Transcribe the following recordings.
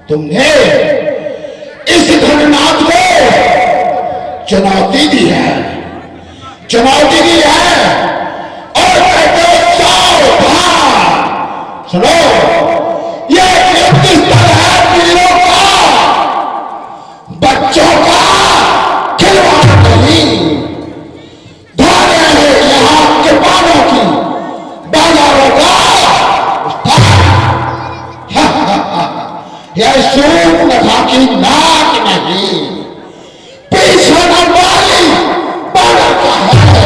तुमने इस घटनाथ को चुनौती दी है, चुनौती दी है और कहते हो सावधान। सुनो, ये युद्ध स्थल है वीरों का, बच्चों का खिलवाड़ नहीं। धारे हैं यहां कृपाणों की, बाजारों का यह सूप नखा की नाक नहीं, पीछे वाली बाड़ा का है,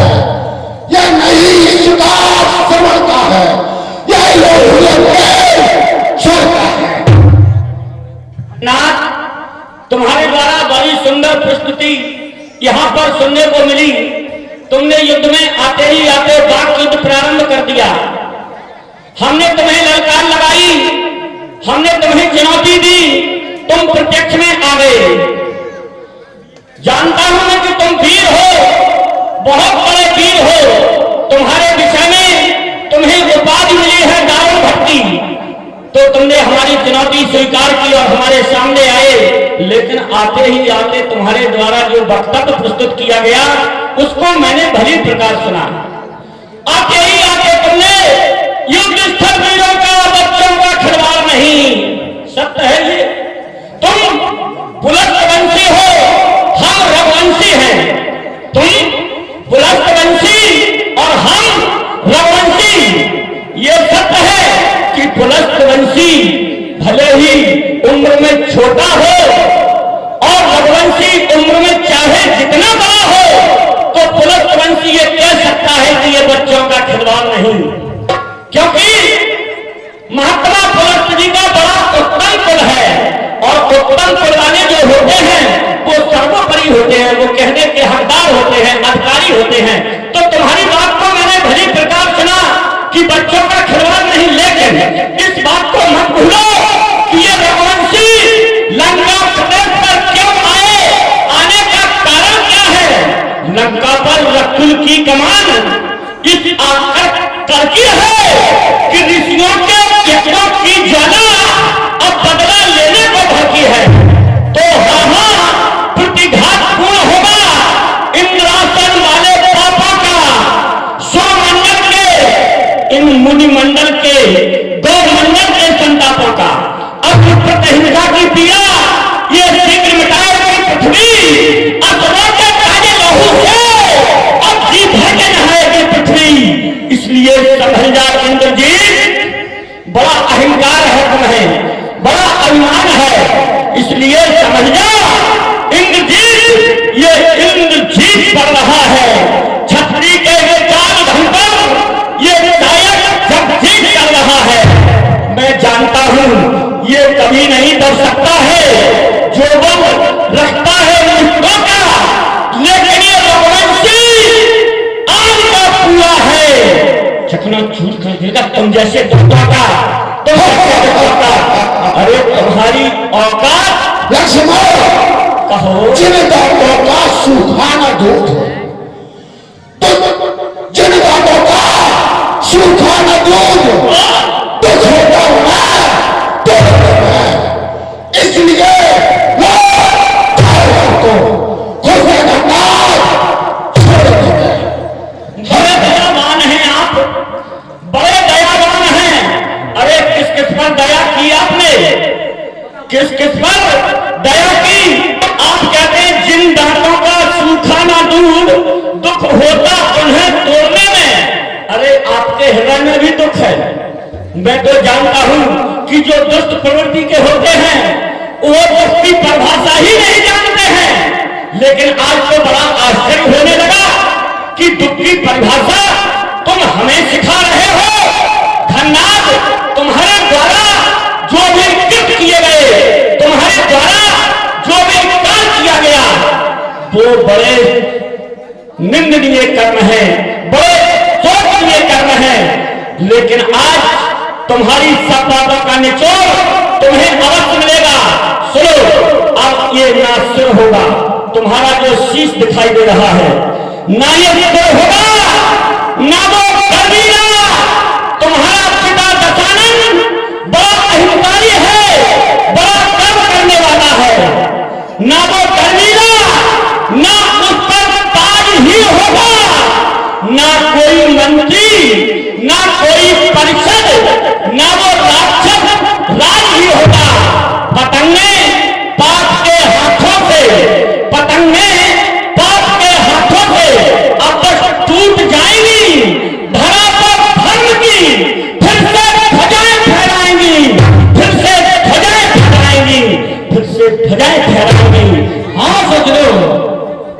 यह नहीं इसका समझ का है, यह लोग का है। नाथ, तुम्हारे द्वारा बड़ी सुंदर प्रस्तुति यहाँ पर सुनने को मिली। तुमने युद्ध में आते ही आते वाक युद्ध प्रारंभ कर दिया। हमने तुम्हें ललकार लगाई, हमने तुम्हें चुनौती दी, तुम प्रत्यक्ष में आ गए। जानता हूं मैं कि तुम वीर हो, बहुत बड़े वीर हो। तुम्हारे विषय में तुम्हें उपाधि मिली है दारुण भक्ति। तो तुमने हमारी चुनौती स्वीकार की और हमारे सामने आए, लेकिन आते ही आते तुम्हारे द्वारा जो वक्तव्य प्रस्तुत किया गया उसको मैंने भली प्रकार सुना। आते ही आते तुमने युद्ध स्थल वीरों का, बच्चों का खिलवाड़ नहीं। सत्य है ये। तुम पुलस्तवंशी हो, हम रघुवंशी हैं। तुम पुलस्तवंशी और हम रघुवंशी। ये सत्य है कि पुलस्तवंशी भले ही उम्र में छोटा हो और रघुवंशी उम्र में चाहे जितना बड़ा हो, तो पुलस्तवंशी ये कह सकता है कि ये बच्चों का खिलवाड़ नहीं, क्योंकि महात्मा पुलस्त जी का बड़ा उत्तम कुल है और उत्तम कुल वाले जो होते हैं वो सर्वोपरि होते हैं, वो कहने के हकदार होते हैं, अधिकारी होते हैं। तो तुम्हारी बात को मैंने भली प्रकार सुना कि बच्चों का खिलवाड़ नहीं, लेकिन इस बात को मत भूलो कि ये रघुवंशी लंका प्रदेश पर क्यों आए, आने का कारण क्या है। लंका पर रकुल की कमान इस आकर करके है कि ऋषियों के यज्ञों की ज्वाला अब बदला लेने को भड़की है। तो हाँ, प्रतिघात पूर्ण होगा इंद्रासन वाले पापों का, स्वमंडल के, इन मुनि मंडल के, गौ मंडल के संतापों का। अब प्रतिहिंसा की पीड़ा ये शीघ्र मिटाएगी पृथ्वी, असुरों के ताजे लहू से अब जी भर के नहाएगी पृथ्वी। इसलिए समझ जा इंद्रजीत, बड़ा अहंकार है तुम्हें, बड़ा अभिमान है, इसलिए समझ जा इंद्रजीत, ये इंद्रजीत पड़ रहा है। छतरी के चाल ढंग पर ये शायद जगजीत कर रहा है। मैं जानता हूं ये कभी नहीं डर सकता है जो बल रखता है मुझको का, लेकिन ये रघुवंशी आज का पूरा है, चकना चूर कर देगा तुम जैसे दुष्टों का, तुम जैसे दुष्टों का। अरे तुम्हारी औकात लक्ष्मण कहो, जिन दांतों का सूखा न दूध हो, जिन दांतों का सूखा न दूध दुख होता होना, इसलिए बड़े दयावान हैं आप, बड़े दयावान हैं। अरे किस किस पर दया की आपने, किस किस पर दया की। आप कहते हैं जिन दांतों का सूखा ना दूध दुख होता उन्हें तोड़ने में। अरे आपके हृदय में भी दुख है। मैं तो जानता हूं कि जो दुष्ट प्रवृत्ति के होते हैं वो दुख की परिभाषा ही नहीं जानते हैं, लेकिन आज तो बड़ा आश्चर्य होने लगा कि दुख की परिभाषा तुम हमें सिखा रहे हो। धन्यवाद, तुम्हारे द्वारा जो भी कृत्य किए गए, तुम्हारे द्वारा जो भी कार्य किया गया, वो बड़े निंदनीय कर्म है, बड़े शोचनीय कर्म है। लेकिन आज तुम्हारी सब बातों का निचोड़ तुम्हें अवश्य मिलेगा। सुनो, अब ये ना सिर होगा तुम्हारा जो शीश दिखाई दे रहा है, ना ये सिर होगा, ना वो गर्वीरा। तुम्हारा पिता दशानन बड़ा अहंकारी है, बड़ा ना वो दरवीरा, ना उस पर ताज ही होगा, ना कोई मंत्री, ना कोई परिषद, ना वो राक्षस राज ही होगा। पतंगे